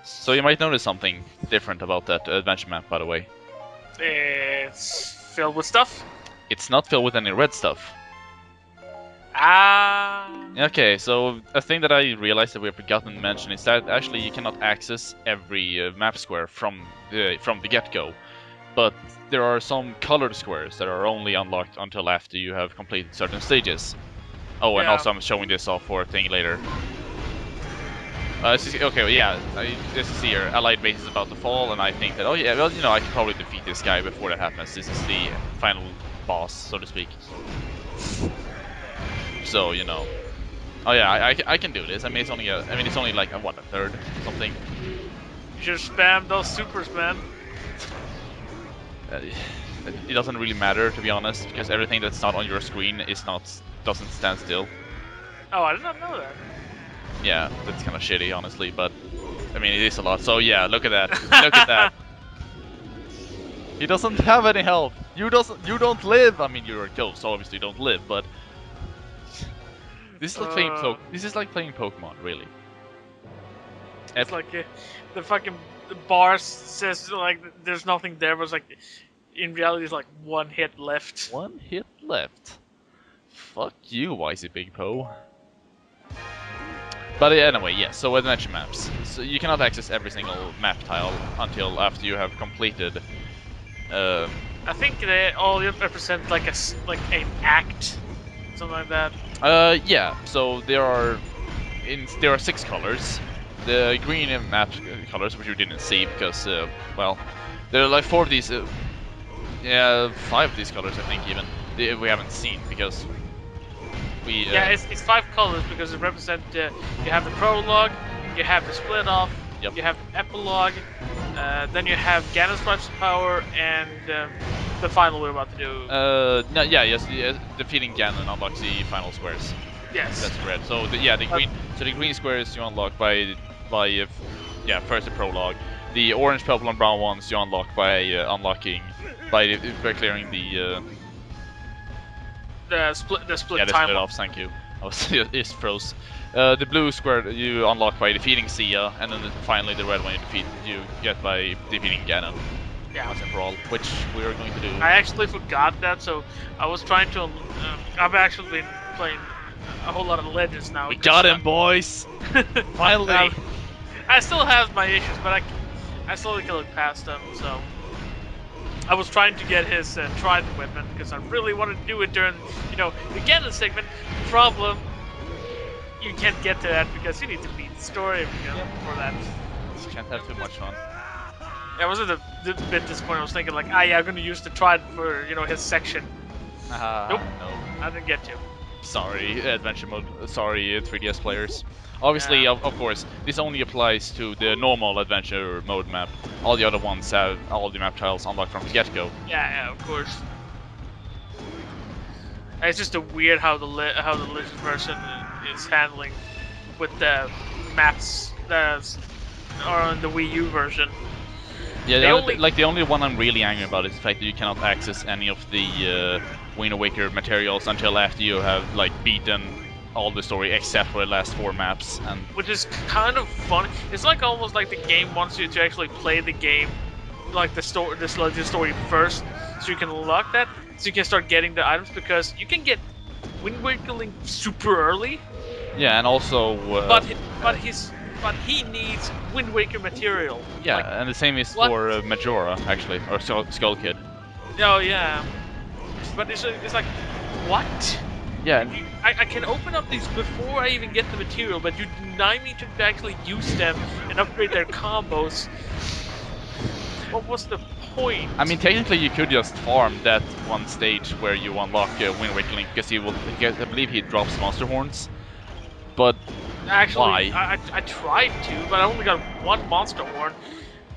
So you might notice something different about that adventure map, by the way. It's filled with stuff. It's not filled with any red stuff. Ah. Okay, so a thing that I realized that we have forgotten to mention is that actually you cannot access every map square from the get-go, but there are some colored squares that are only unlocked until after you have completed certain stages. Oh, and Yeah. also I'm showing this off for a thing later. Okay, well, yeah, as you see here, Allied base is about to fall, and I think that, oh yeah, well, you know, I can probably defeat this guy before that happens. This is the final boss, so to speak. So, you know. Oh yeah, I can do this. I mean, it's only like a third something. You should spam those supers, man. Uh, it doesn't really matter, to be honest, because everything that's not on your screen doesn't stand still. Oh, I did not know that. Yeah, that's kind of shitty, honestly, but I mean, it is a lot. So yeah, look at that. Look at that. He doesn't have any health. You don't live. I mean, you're killed, so obviously you don't live. But this is like playing Pokemon, really. It's like the fucking bar says like there's nothing there, but it's like in reality it's like one hit left. One hit left. Fuck you, Wisey Big Po. But anyway, yes, so adventure maps. So you cannot access every single map tile until after you have completed. I think they all represent like an act, something like that. Yeah. So there are 6 colors. The green map colors, which you didn't see because, well, there are like 4 of these. Yeah, 5 of these colors, I think even we haven't seen because. Yeah, it's 5 colors because it represent. You have the prologue, you have the split off, Yep. you have the epilogue, then you have Ganon's Stripes of Power, and the final we're about to do. No, yes, defeating Ganon unlocks the final squares. Yes. That's correct. So the green squares you unlock by first the prologue. The orange, purple, and brown ones you unlock by by clearing the split yeah, the split time off. Thank you. I was it froze. The blue square you unlock by defeating Sia, and then finally the red one you get by defeating Ganon. Yeah. Once and for all, which we are going to do. I actually forgot that, so I was trying to. I've actually been playing a whole lot of Legends now. We got him, boys! Finally! I still have my issues, but I slowly can look past them, so. I was trying to get his trident weapon because I really wanted to do it during, the Ganon segment. Problem, you can't get to that because you need to beat the story before that. You can't have too much fun. I was a bit disappointed. I was thinking like, I'm gonna use the trident for his section. Nope, no. I didn't get to. Sorry, adventure mode. Sorry, 3DS players. Obviously, Yeah. of course, this only applies to the normal adventure mode map. All the other ones have all the map tiles unlocked from the get-go. Yeah, of course. It's just a weird how the Legends version is handling with the maps that are on the Wii U version. Yeah, the only one I'm really angry about is the fact that you cannot access any of the Wind Waker materials until after you have beaten all the story except for the last 4 maps. And which is kind of funny. It's like almost like the game wants you to actually play the game, like the story first, so you can unlock that, so you can start getting the items because you can get Wind Waker Link super early. Yeah, and also. But he needs Wind Waker material. Yeah, and the same is for Majora, actually, or Skull Kid. Oh yeah, but it's like, what? Yeah. I can open up these before I even get the material, but you deny me to actually use them and upgrade their combos. What was the point? I mean, technically you could just farm that one stage where you unlock Wind Waker Link, because I believe he drops Monster Horns. But actually, why? I tried to, but I only got 1 Monster Horn.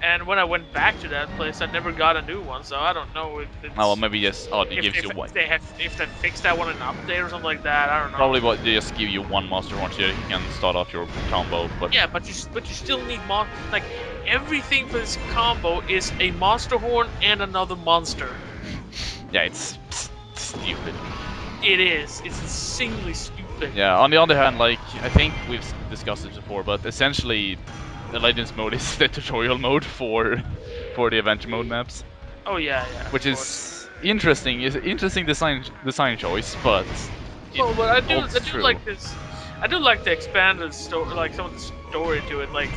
And when I went back to that place, I never got a new one, so I don't know if it's... Oh, well, maybe just it gives you one. If they fixed that one in an update or something like that, I don't know. Probably they just give you 1 Monster Horn so you can start off your combo. But yeah, but you still need everything for this combo is a Monster Horn and another monster. Yeah, it's stupid. It is. It's insanely stupid. Yeah. On the other hand, I think we've discussed it before, but essentially, the Legends mode is the tutorial mode for the adventure mode maps, Oh yeah, which of course. is interesting. Is interesting design choice, but it Well, but I holds do true. like this. I do like the expanded story, like some of the story to it. Like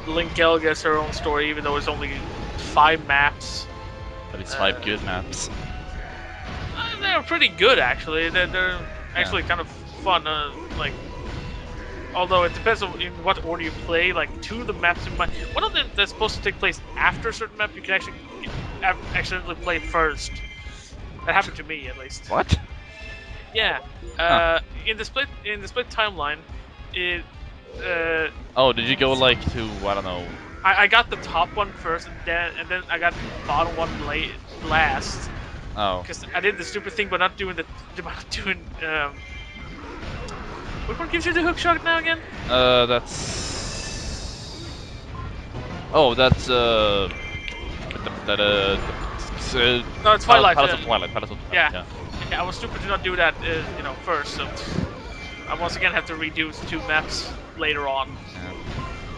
Link L gets her own story, even though it's only 5 maps. But it's 5 Uh, good maps. they're pretty good actually. They're Yeah. actually kind of fun. Like, although it depends on in what order you play. Like 2 of the maps in my one of them that's supposed to take place after a certain map, you can actually accidentally play first. That happened to me at least. What? Yeah. Huh. In the split timeline, it Oh, did you go like to, I don't know? I got the top one first, and then I got the bottom one last. Oh. Because I did the stupid thing, but not doing not doing Which one gives you the hook shot now again? That's. Oh, that's that No, it's Twilight. Palace of Twilight. Palace of Twilight. Yeah. Yeah. Yeah, I was stupid to not do that, first. So I once again have to redo 2 maps later on. Yeah.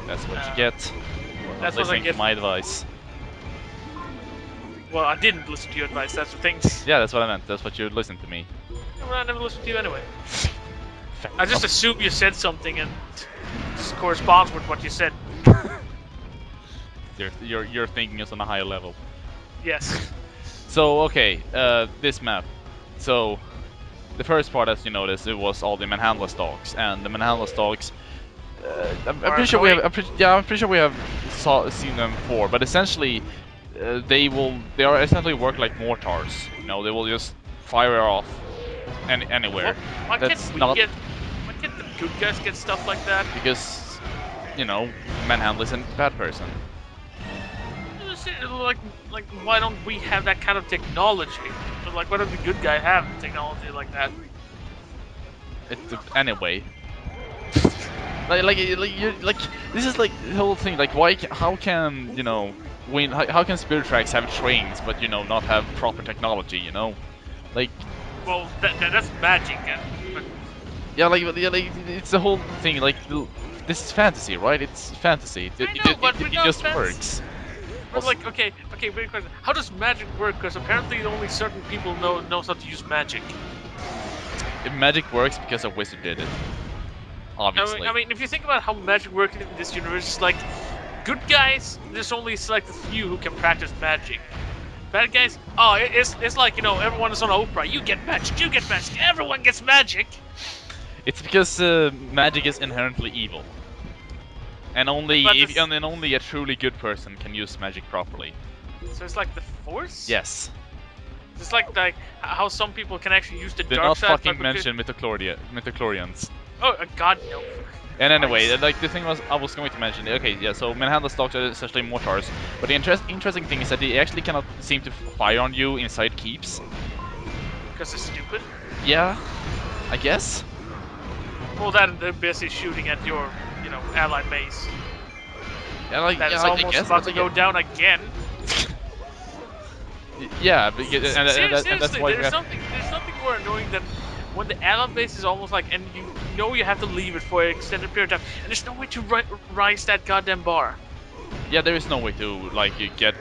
That's what you get. For not That's what I listening get. to my advice. Well, I didn't listen to your advice. That's the thing. Yeah, that's what I meant. That's what you listen to me. Well, I never listened to you anyway. Fair I just enough. assume you said something and just corresponds with what you said. Your thinking is on a higher level. Yes. So okay, this map. So the first part, as you noticed, it was all the Manhandla dogs, and the Manhandla dogs. I'm pretty sure we have. I'm pretty sure we have seen them before, but essentially, they are essentially work like mortars. You know, they will just fire off anywhere. Why That's can't we not get? Why can't the good guys get stuff like that? because, you know, Manhandla isn't a bad person. Like, why don't we have that kind of technology? Like, why don't the good guy have technology like that? Anyway, like this is like the whole thing. Like, how can, you know, how can Spirit Tracks have trains but, you know, not have proper technology? You know, like. Well, that's magic, but Yeah, it's the whole thing. Like, this is fantasy, right? It's fantasy. I know, but It without just fans. works. But like, okay, wait a question. How does magic work? Because apparently only certain people knows how to use magic. Magic works because a wizard did it. Obviously. I mean, if you think about how magic works in this universe, it's like good guys. There's only select a few who can practice magic. Bad guys, oh, it's like, everyone is on Oprah. You get magic, everyone gets magic. It's because magic is inherently evil, and only only a truly good person can use magic properly. So it's like the Force. Yes. It's like how some people can actually use the Do dark not side. fucking mention midichlorians. Oh God, no. And anyway, like the thing I was going to mention. Okay, yeah. So Manhandla stocks are essentially mortars, but the interesting thing is that they actually cannot seem to fire on you inside keeps. Because it's stupid. Yeah, I guess. Well, they're busy shooting at your, allied base. Yeah, like, That yeah, is like, almost I guess, about to like, go down again. Yeah, because, and that's why there's nothing more annoying than when the allied base is almost like, and you have to leave it for an extended period of time, and there's no way to rise that goddamn bar. Yeah, there is no way to like get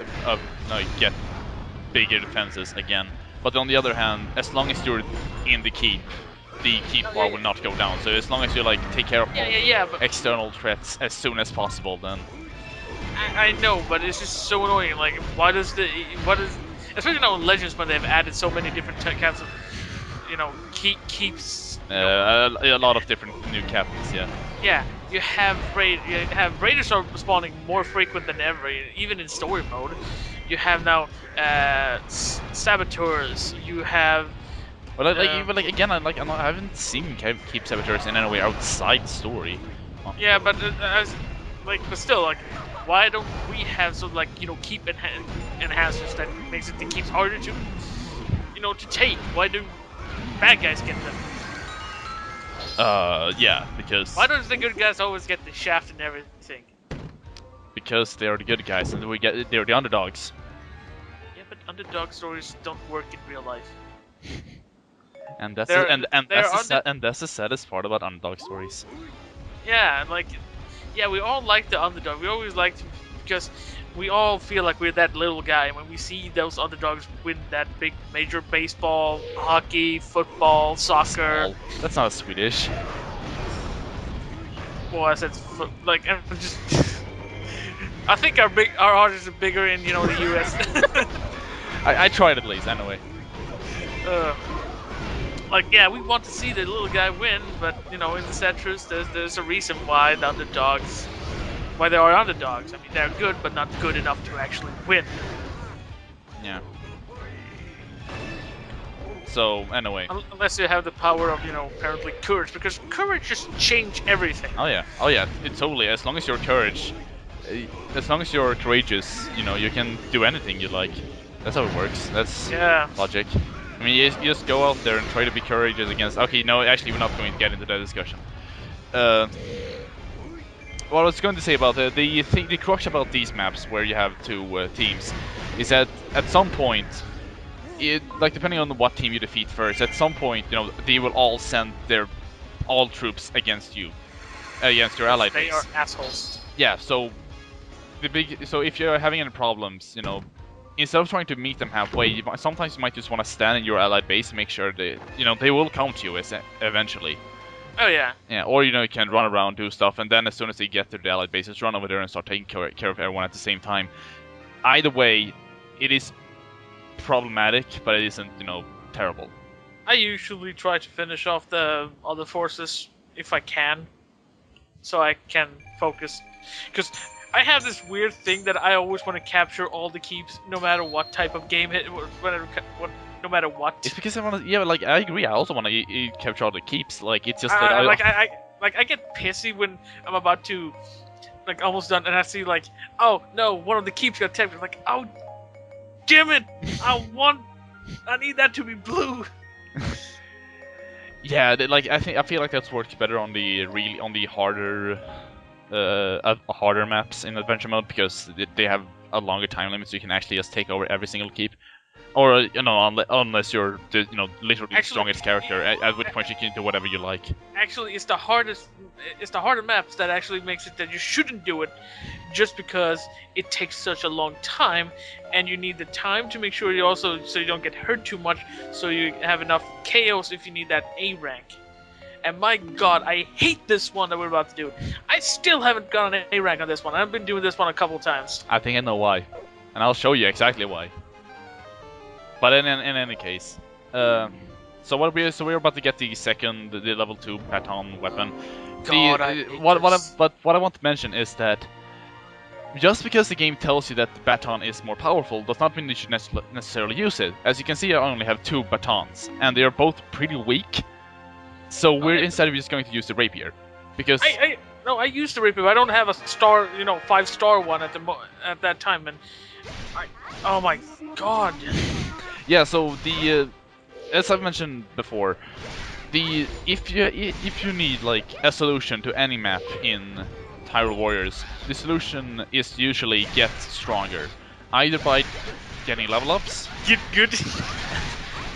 bigger defenses again. But on the other hand, as long as you're in the keep bar will not go down. So as long as you like take care of But external threats as soon as possible, then. I know, but it's just so annoying. Like, especially now in Legends when they've added so many different kinds of, keeps. A lot of different new captains, yeah. Yeah, you have raiders are spawning more frequent than ever, even in story mode. You have now saboteurs. You have. But again, I haven't seen keep saboteurs in any way outside story. Yeah, but but still, like, why don't we have keep enhancers that makes it keeps harder to, to take? Why do bad guys get them? Yeah, because. Why does the good guys always get the shaft and everything? Because they are the good guys, and they're the underdogs. Yeah, but underdog stories don't work in real life. And that's the saddest part about underdog stories. Yeah, like yeah, we all like the underdog. We always like to, because we all feel like we're that little guy. When we see those underdogs win that big major baseball, hockey, football, soccer. Small. That's not Swedish. Well, I said like I'm just. I think our audience are bigger in the U.S. I tried at least anyway. uh, like yeah, we want to see the little guy win, but in the sad truth, there's a reason why the underdogs, why they are underdogs. I mean, they're good, but not good enough to actually win. Yeah. So anyway. Unless you have the power of apparently courage, because courage just change everything. Oh yeah. It totally. As long as you're as long as you're courageous, you can do anything you like. That's how it works. That's logic. I mean, you just go out there and try to be courageous against. Okay, no, actually, we're not going to get into that discussion. What I was going to say about the crux about these maps, where you have two teams, is that at some point, depending on what team you defeat first, at some point, they will all send their all troops against you, against your allied base. They are assholes. Yeah. So if you're having any problems, instead of trying to meet them halfway, sometimes you might just want to stand in your allied base and make sure they will come to you eventually. Oh yeah. Yeah, or you can run around, do stuff, and then as soon as they get to the allied base, just run over there and start taking care of everyone at the same time. Either way, it is problematic, but it isn't, terrible. I usually try to finish off the other forces if I can, so I can focus, because I have this weird thing that I always want to capture all the keeps, no matter what type of game no matter what. It's because I want to. Yeah, I agree. I also want to capture all the keeps. It's just that I get pissy when I'm about to, almost done, and I see oh no, one of the keeps got taken. Like, oh, damn it! I need that to be blue. Yeah, I feel like that's works better on the harder harder maps in adventure mode, because they have a longer time limit, so you can actually just take over every single keep. Or unless you're literally the strongest character, at which point you can do whatever you like. Actually, it's the harder maps that actually makes it that you shouldn't do it, just because it takes such a long time, and you need the time to make sure so you don't get hurt too much, so you have enough chaos if you need that A rank. And my god, I hate this one that we're about to do. I still haven't gotten an A rank on this one. I've been doing this one a couple times. I think I know why, and I'll show you exactly why. But in any case, so we're about to get the level 2 baton weapon. What I want to mention is that just because the game tells you that the baton is more powerful does not mean you should necessarily use it. As you can see, I only have 2 batons, and they are both pretty weak. So instead of just going to use the rapier, because I used the rapier. But I don't have a star, 5-star one at that time, and oh my god. Yeah, so as I've mentioned before, if you need a solution to any map in Hyrule Warriors, the solution is usually get stronger, either by getting level ups. Get good.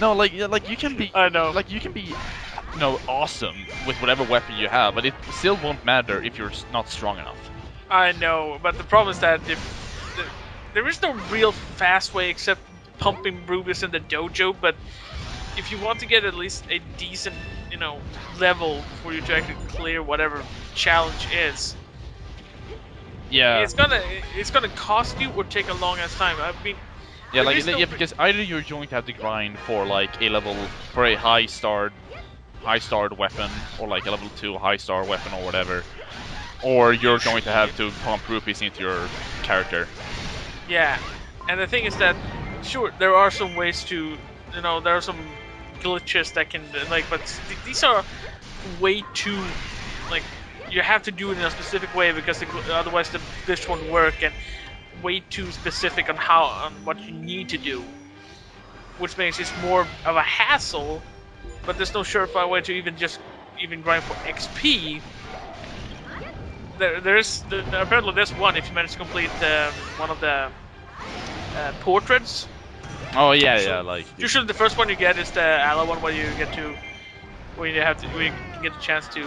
No, you can be. I know. You can be, awesome with whatever weapon you have, but it still won't matter if you're not strong enough. I know, but the problem is that there is no real fast way except pumping rubies in the dojo, but if you want to get at least a decent, level for you to actually clear whatever challenge is, yeah, it's gonna cost you or take a long ass time. I mean, yeah, because either you're going to have to grind for a high starred weapon, or a level 2 high star weapon or whatever, or you're going to have to pump rupees into your character. Yeah, and the thing is that, sure, there are some ways to, there are some glitches that can, but these are way too, you have to do it in a specific way, because otherwise the glitch won't work, and way too specific on what you need to do, which makes it more of a hassle. But there's no surefire way to even grind for XP. Apparently there's one if you manage to complete one of the portraits. Oh yeah, usually the first one you get is the Ala one, where you can get the chance to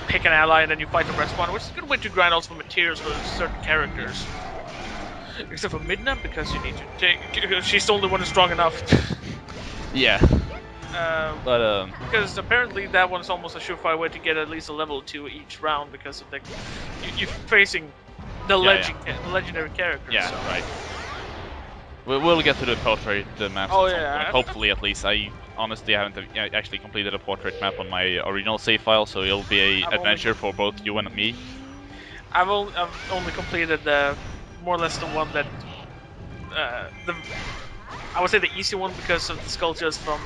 pick an ally and then you fight the respawn, which is a good way to grind also for materials for certain characters. Except for Midna, because you need to take. She's the only one who's strong enough. Yeah. But Because apparently that one's almost a surefire way to get at least a level 2 each round because of the you're facing the legendary characters. Yeah, so. right. We'll get to the portrait maps Oh, at some yeah. point. Hopefully, at least. I honestly haven't actually completed a portrait map on my original save file, so it'll be an adventure for both you and me. I've only completed more or less the one that I would say the easy one because of the sculptures from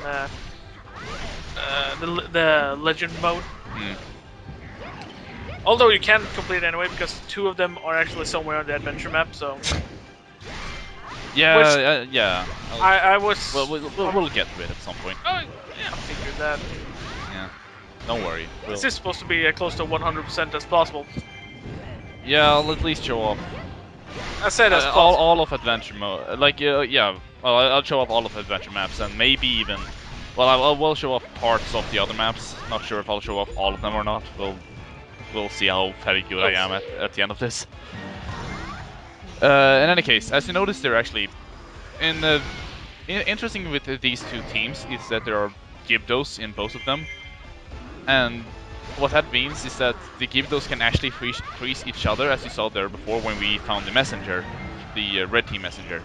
the legend mode. Although you can complete it anyway because 2 of them are actually somewhere on the adventure map. So yeah, yeah. I was. Well, we'll get to it at some point. Oh yeah, I figured that. Yeah. Don't worry. This is supposed to be as close to 100% as possible. Yeah, I'll at least show off. I said as possible. All of adventure mode. Like, yeah. Well, I'll show off all of adventure maps and maybe even. Well, I will show off parts of the other maps. Not sure if I'll show off all of them or not. We'll see how very good I am at the end of this. In any case, as you notice, they're actually interesting with these 2 teams is that there are Gyptos in both of them, and what that means is that the Gyptos can actually freeze each other, as you saw there before when we found the messenger, the red team messenger.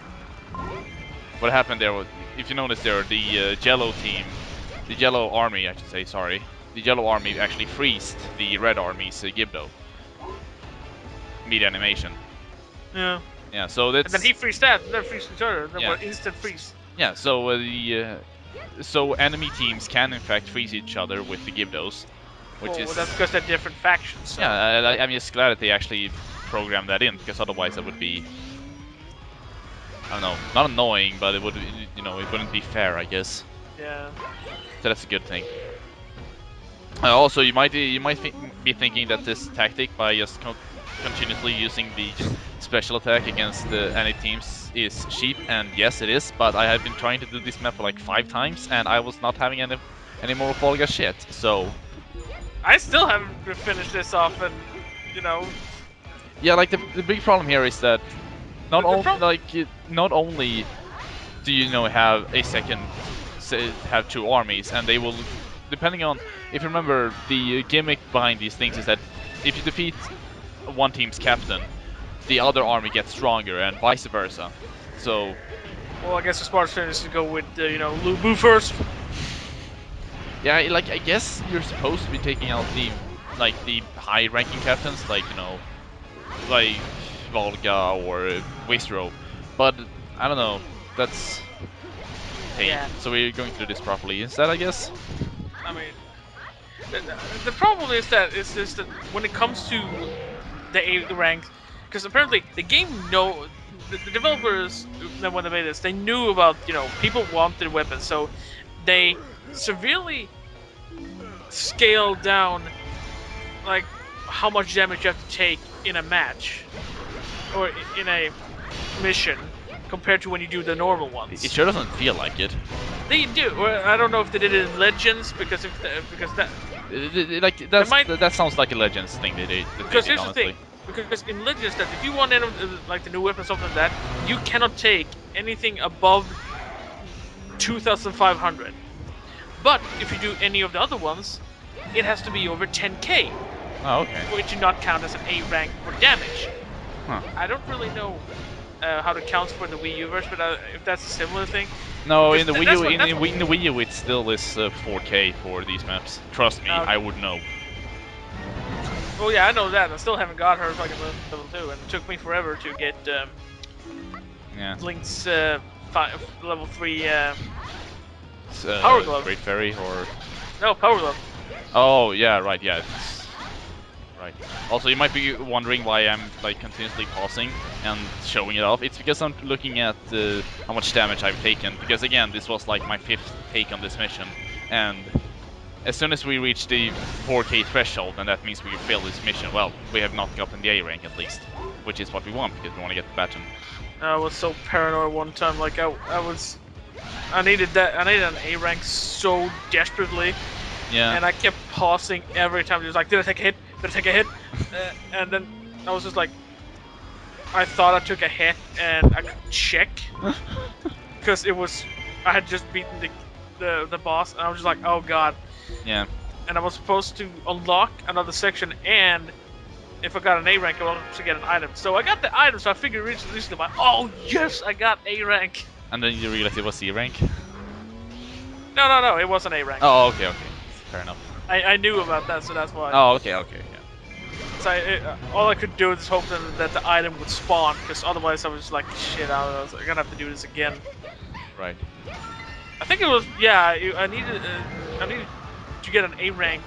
What happened there was, if you notice there, the yellow team, the yellow army, I should say, sorry, the yellow army actually freezed the red army's Gypto. Mid-animation. Yeah. Yeah, so that's... And then he freezed that, and then freezed each other, then were instant freeze. Yeah, so so enemy teams can in fact freeze each other with the Gyptos, which is... that's because they're different factions. So. Yeah, I'm just glad that they actually programmed that in, because otherwise that would be... I don't know, not annoying, but it would, you know, it wouldn't be fair, I guess. Yeah. So that's a good thing. Also, you might be thinking that this tactic by just continuously using the special attack against any teams is cheap, and yes, it is. But I have been trying to do this map for like 5 times, and I was not having any more Folga shit. So I still haven't finished this off, and you know. Yeah, like the big problem here is that not only do you know have a second have 2 armies, and they will, depending on, if you remember, the gimmick behind these things is that if you defeat one team's captain, the other army gets stronger, and vice versa. So, well, I guess the smartest thing is to go with you know, Lu Bu first. Yeah, like I guess you're supposed to be taking out the high-ranking captains, like, you know, like Volga or Wistro, but I don't know. That's yeah. So we're going to do this properly instead, I guess. I mean, the problem is that when it comes to the A rank, because apparently the game the developers, when they made this, they knew about, you know, people wanted weapons, so they severely scaled down like how much damage you have to take in a match or in a mission compared to when you do the normal ones. It sure doesn't feel like it. They do. Or I don't know if they did it in Legends because that that sounds like a Legends thing they did. Because here's the thing. Because in Legends, that if you want any of like the new weapons, something like that, you cannot take anything above 2,500. But if you do any of the other ones, it has to be over 10k. Oh, okay. Which do not count as an A rank for damage. Huh. I don't really know how to count for the Wii U version, but if that's a similar thing. No, in the Wii U, in the Wii U, it still is 4K for these maps. Trust me, I would know. Well, yeah, I know that. I still haven't got her fucking level 2, and it took me forever to get Link's level 3 Power Glove. Great Fairy, or... No, Power Glove. Oh, yeah, right, yeah. Right. Also, you might be wondering why I'm like continuously pausing and showing it off. It's because I'm looking at how much damage I've taken. Because again, this was like my 5th take on this mission, and as soon as we reach the 4K threshold, and that means we fail this mission, well, we have not gotten the A rank at least, which is what we want because we want to get the baton. I was so paranoid one time. Like I needed that. I needed an A rank so desperately. Yeah. And I kept pausing every time. He was like, "Did I take a hit? Did I take a hit?" And then I was just like, I thought I took a hit, and I could check because it was I had just beaten the boss, and I was just like, "Oh god!" Yeah. And I was supposed to unlock another section, and if I got an A rank, I was supposed to get an item. So I got the item, so I figured recently, like, "Oh yes, I got A rank." And then you realize it was C rank. No, it wasn't A rank. Oh, okay, okay. Fair enough. I knew about that, so that's why. Oh, okay, okay, yeah. So all I could do is hope that the item would spawn, because otherwise I was like, shit, I was gonna have to do this again. Right. I think it was, yeah, I needed to get an A rank,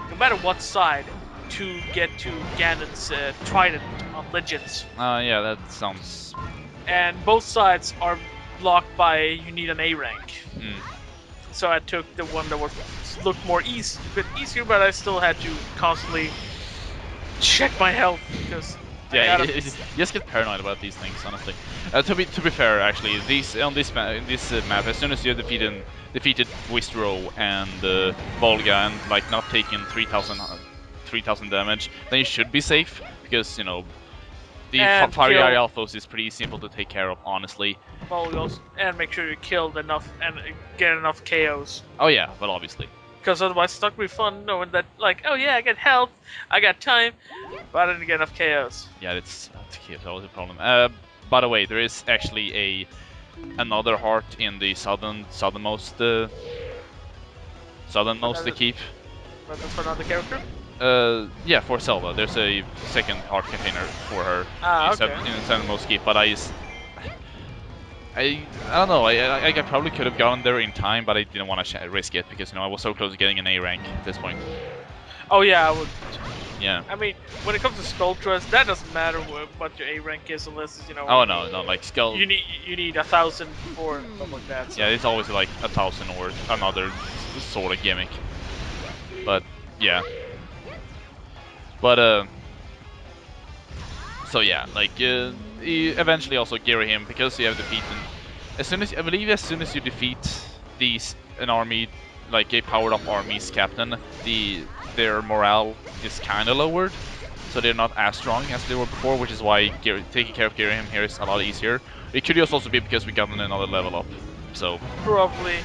no matter what side, to get to Ganon's trident on Legends. Yeah, that sounds. And both sides are blocked by you need an A rank. Mm. So I took the one that looked a bit easier, but I still had to constantly check my health because Yeah, you just get paranoid about these things, honestly. To be fair, actually, in this map, as soon as you defeated Wistro and Volga and like not taking 3,000 damage, then you should be safe because you know the Fiery Eye Alphos is pretty simple to take care of, honestly. And make sure you killed enough and get enough KOs. Oh yeah, well obviously. Because otherwise it's not gonna be fun knowing that, like, oh yeah, I got health, I got time, but I didn't get enough KOs. Yeah, it's always a problem. By the way, there is actually another heart in the southernmost keep. But that's for another character? Yeah, for Zelda. There's a second heart container for her okay. in the southernmost keep, but I don't know. I probably could have gotten there in time, but I didn't want to risk it because I was so close to getting an A rank at this point. Oh yeah, I would. Yeah. I mean, when it comes to Skull Trust, that doesn't matter what your A rank is unless it's, Oh no, like Skull. You need 1,000 or something like that. So. Yeah, it's always like 1,000 or another sort of gimmick. But yeah. But so yeah, like you eventually also gear him because you have defeated. As soon as you defeat an army, like a powered up army's captain, their morale is kind of lowered, so they're not as strong as they were before, which is why taking care of him here is a lot easier. It could just also be because we got another level up, so probably.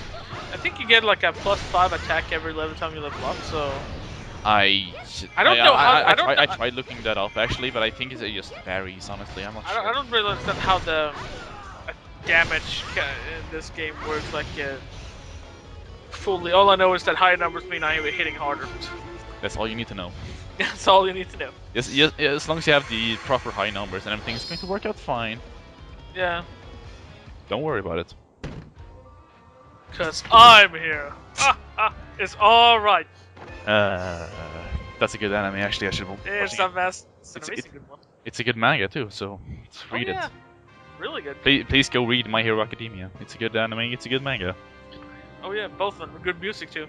I think you get like a +5 attack every time you level up, so. I don't know. I tried looking that up actually, but I think it just varies. Honestly, I'm not sure. I don't really understand how the damage in this game works. Like fully, all I know is that higher numbers mean I am hitting harder. That's all you need to know. That's all you need to know. Yes, as long as you have the proper high numbers and everything, it's going to work out fine. Yeah. Don't worry about it. Cause I'm here. It's all right. That's a good anime. Actually, I should. It's an amazing good one. It's a good manga too, so let's read it. Really good. Please go read My Hero Academia. It's a good anime. It's a good manga. Oh yeah, both of them. Good music too.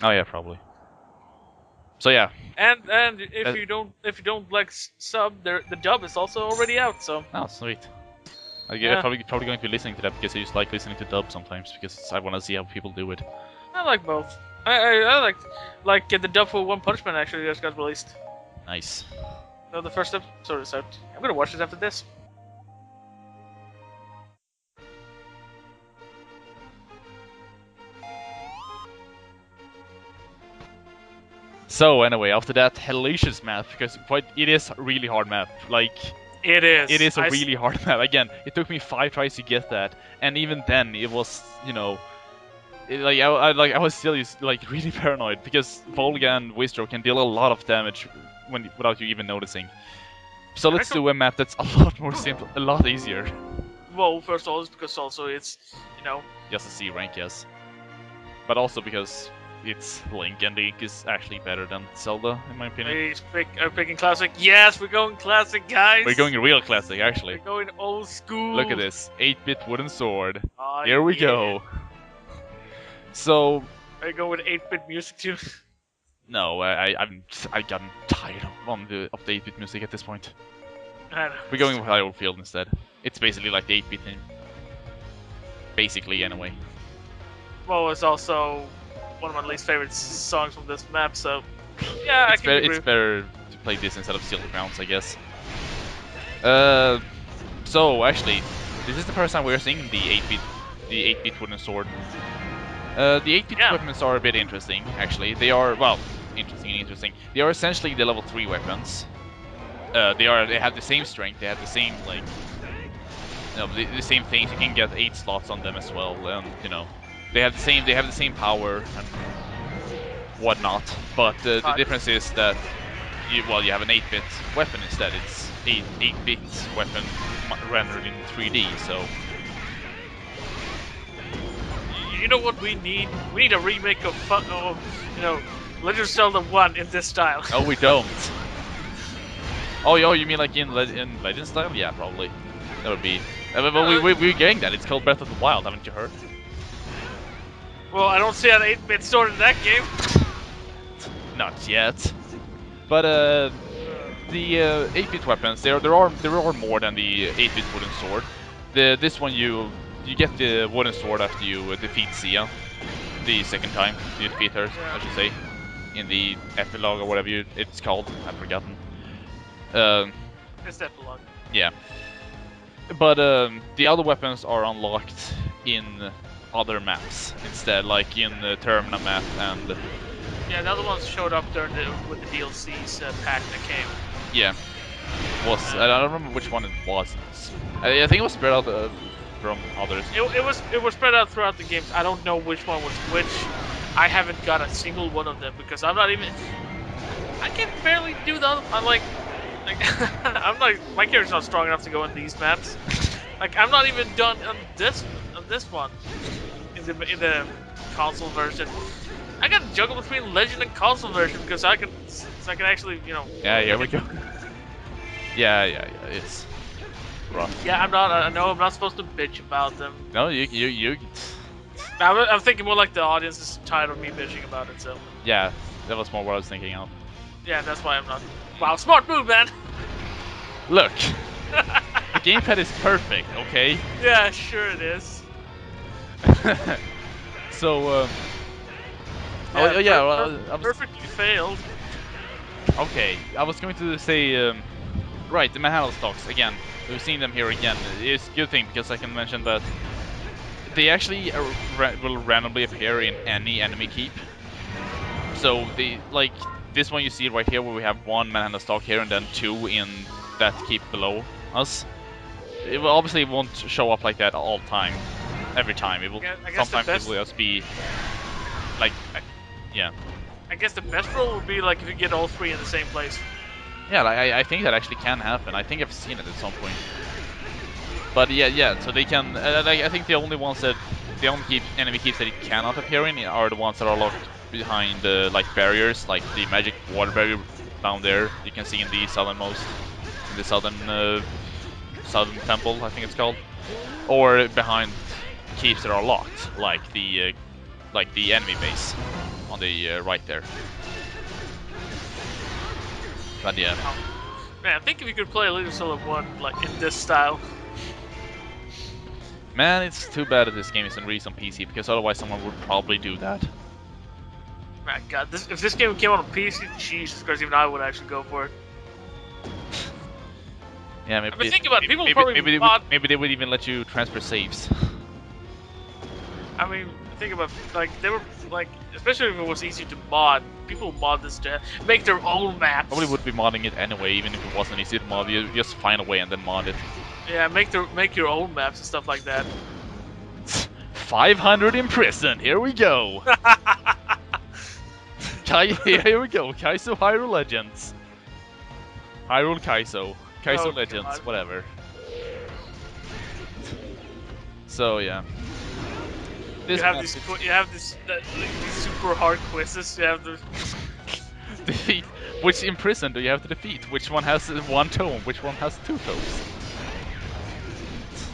Oh yeah, probably. So yeah. And if you don't like sub, the dub is also already out. So. Oh sweet. I'm probably going to be listening to that because I just like listening to dub sometimes because I want to see how people do it. I like both. I like the dub for One Punch Man actually just got released. Nice. No, the first episode is out. I'm gonna watch it after this. So anyway, after that hellacious map, because it is a really hard map. Like it is. It is a really hard map. Again, it took me 5 tries to get that, and even then, it was I was still like really paranoid because Volga and Wistro can deal a lot of damage without you even noticing. So let's do a map that's a lot more simple, a lot easier. Well, first of all, it's because also it's just a C rank, yes, but also because it's Link, and Link is actually better than Zelda in my opinion. Picking classic. Yes, we're going classic, guys. We're going real classic, actually. We're going old school. Look at this, 8-bit wooden sword. Here we go. So I go with 8-bit music too. No, I've gotten tired of the 8-bit music at this point. We're going with Hyrule Field instead. It's basically like the 8-bit thing. Basically, anyway. Well, it's also one of my least favorite songs from this map. So yeah, I can agree. It's better to play this instead of Steel Grounds, I guess. So actually, this is the first time we're seeing the 8-bit wooden sword. The 8-bit weapons are a bit interesting, actually. They are, well, interesting. They are essentially the level 3 weapons. They have the same strength, they have the same, like, you know, the same things. You can get 8 slots on them as well, and, you know, they have the same power and whatnot. But the difference is that you have an 8-bit weapon instead. It's 8-bit weapon rendered in 3D, so... You know what we need? We need a remake of you know, Legend of Zelda 1 in this style. No, we don't. Oh, you mean like in Legend style? Yeah, probably. That would be... Well, we're getting that. It's called Breath of the Wild, haven't you heard? Well, I don't see an 8-bit sword in that game. Not yet. But the 8-bit weapons, there are more than the 8-bit wooden sword. This one you get the wooden sword after you defeat Sia, the second time you defeat her, I should say, in the epilogue or whatever it's called. I've forgotten. It's epilogue. Yeah. But the other weapons are unlocked in other maps instead, like in the Termina map and... Yeah, the other ones showed up with the DLCs pack that came. Yeah. I don't remember which one it was. I think it was spread out from others. It was spread out throughout the games. I don't know which one was which. I haven't got a single one of them because I'm not even... I can barely do the other... I'm like, my character's not strong enough to go in these maps. Like, I'm not even done on this one in the console version. I got to juggle between Legend and console version because I can actually, you know. Yeah, here we go. Yeah, it's rough. Yeah, I know I'm not supposed to bitch about them. No, you. I'm thinking more like the audience is tired of me bitching about it. So. Yeah, that was more what I was thinking of. Yeah, that's why I'm not. Wow, smart move, man! Look! The gamepad is perfect, okay? Yeah, sure it is. So, perfectly failed. Okay, I was going to say, right, the Manhandle stocks, again, we've seen them here again. It's a good thing, because I can mention that they actually will randomly appear in any enemy keep. So, this one you see right here, where we have one Manhandle stock here and then 2 in that keep below us. It will obviously won't show up like that all the time, every time. It will sometimes it will just be like, yeah. I guess the best roll would be like if you get all 3 in the same place. Yeah, I think that actually can happen. I think I've seen it at some point. But yeah. So they can. I think the only enemy keeps that it cannot appear in are the ones that are locked behind like barriers, like the magic water barrier down there. You can see in the southern temple, I think it's called, or behind keeps that are locked, like the enemy base on the right there. But yeah. Man, I think if you could play Legend of Zelda 1 like in this style. Man, it's too bad that this game isn't released on PC, because otherwise someone would probably do that. My God, if this game came out on PC, Jesus Christ, even I would actually go for it. Yeah, maybe. I mean, think about it. People maybe they would even let you transfer saves. I mean, think about they were especially if it was easy to mod. People mod this to make their own maps. Probably would be modding it anyway, even if it wasn't easy to mod. You just find a way and then mod it. Yeah, make your own maps and stuff like that. 500 in prison. Here we go. Here we go. Kaizo Hyrule Legends. Hyrule Kaizo. Kaizo Legends. God. Whatever. So yeah. You have these super hard quizzes. You have the defeat. Which in prison do you have to defeat? Which one has 1 tome? Which one has 2 toes?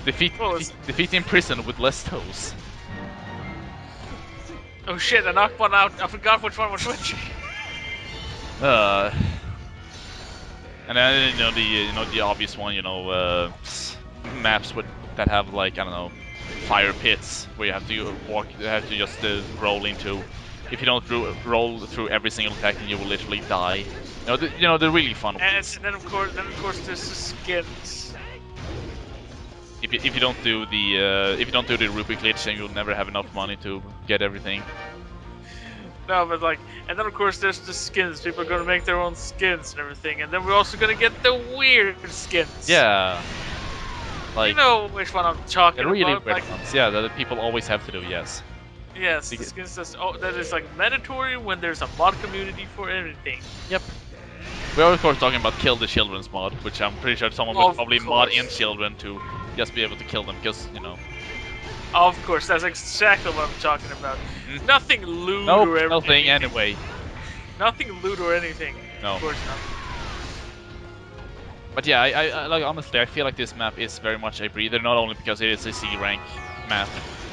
Defeat in prison with less toes. Oh shit! I knocked one out. I forgot which one was which. And then the obvious one. Maps that have like, I don't know, fire pits where you have to just roll into. if you don't roll through every single attack, then you will literally die. You know the really fun And ones. then of course, there's the skins. If you don't do the Rupee glitch, then you'll never have enough money to get everything. No, but like, and then of course there's the skins. People are gonna make their own skins and everything, and then we're also gonna get the weird skins. Yeah, like you know which one I'm talking the really about. weird Like, ones. Yeah, that people always have to do. Yes. yes, the skins that is like mandatory when there's a mod community for everything. Yep. We're of course talking about kill the children's mod, which I'm pretty sure someone would Of probably mod in course. children to just be able to kill them, because Of course, that's exactly what I'm talking about. Nothing loot Nope, or everything. nothing anyway. Nothing loot or anything. No. Of course not. But yeah, I like, honestly, I feel like this map is very much a breather, not only because it is a C rank map,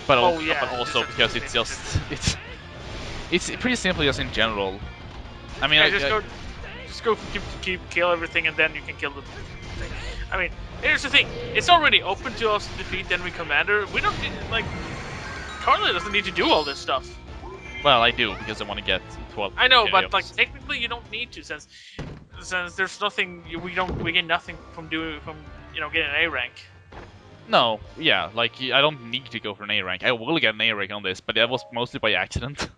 but Oh, yeah, also it's because it's just it's pretty simple just in general. I mean, Yeah, just go kill everything, and then you can kill the thing. I mean, here's the thing: it's already open to us to defeat enemy commander. We don't need, like, Carla doesn't need to do all this stuff. well, I do because I want to get 12. I know, but chaos. like technically you don't need to, since there's nothing we get nothing from getting an A rank. No, yeah, like I don't need to go for an A rank. I will get an A rank on this, but that was mostly by accident.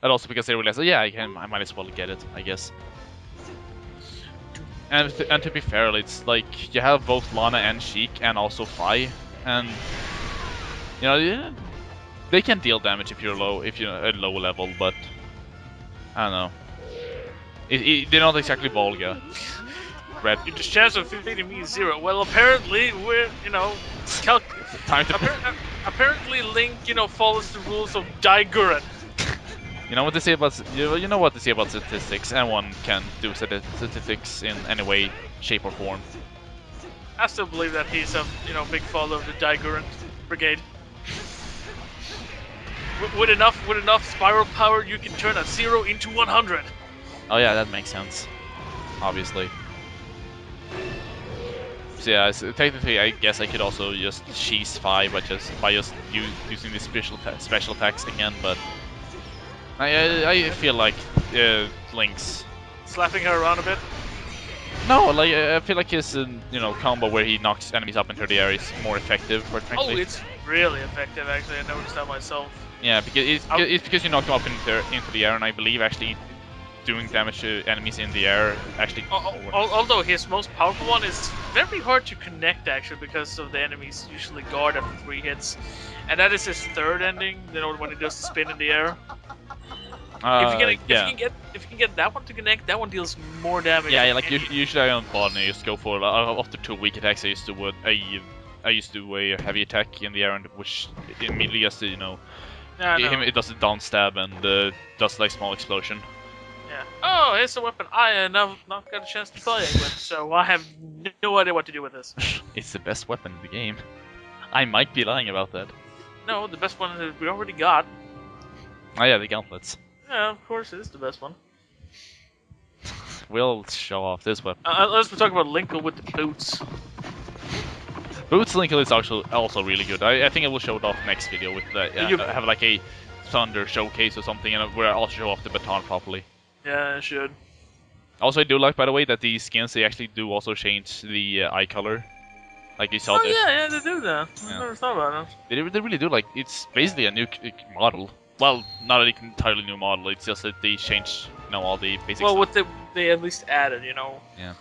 And also because I realized, oh, yeah, I might as well get it, I guess. And to be fair, it's like you have both Lana and Sheik and also Fi, and yeah, they can deal damage if you're at low level, but I don't know. They're not exactly Volga. Red. Your chance of defeating me is 0. Well, apparently we're Time to. apparently Link follows the rules of Daiguren. You know what they say about you know what they say about statistics. Anyone can do statistics in any way, shape, or form. I still believe that he's a big follower of the Daiguren Brigade. With enough spiral power, you can turn a 0 into 100. Oh yeah, that makes sense. Obviously. So yeah, technically, I guess I could also just cheese Fi by just using the special attacks again, but I feel like Link's Slapping her around a bit. no, like I feel like his combo where he knocks enemies up into the air is more effective, quite frankly. Oh, it's really effective actually. I noticed that myself. Yeah, because it's because you knock them up into the air, and I believe actually doing damage to enemies in the air actually. Although his most powerful one is very hard to connect actually, because of the enemies usually guard after 3 hits, and that is his third ending. When he does the spin in the air. If you can get that one to connect, that one deals more damage. Yeah, like usually on bottom, I just go for after 2 weak attacks. I used to do a heavy attack in the air, which immediately just it does a down stab and does like small explosion. Yeah. Oh, here's a weapon I have not got a chance to play with, so I have no idea what to do with this. It's the best weapon in the game. I might be lying about that. No, the best one that we already got. Oh yeah, the gauntlets. Yeah, of course it is the best one. We'll show off this weapon. Let's talk about Linkle with the boots. Boots Linkle is also really good. I think I will show it off next video with have like a Thunder showcase or something, and where I'll show off the baton properly. Yeah, it should. Also, I do like, by the way, that these skins, they actually do also change the eye color. Like you saw this. Yeah, they do that. I never thought about it. They really do. Like, it's basically a new model. Well, not an entirely new model. It's just that they changed, all the basics. Well, what they at least added, Yeah.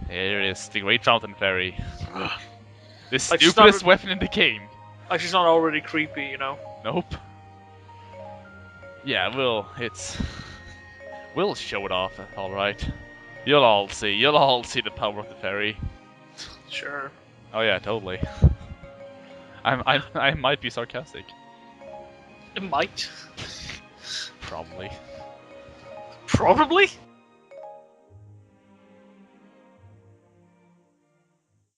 Here it is, the Great Fountain Fairy. The Like, stupidest weapon in the game. Like she's not already creepy, Nope. Yeah, we'll show it off, alright. You'll all see the power of the fairy. Sure. Oh yeah, totally. I might be sarcastic. It might. Probably. Probably?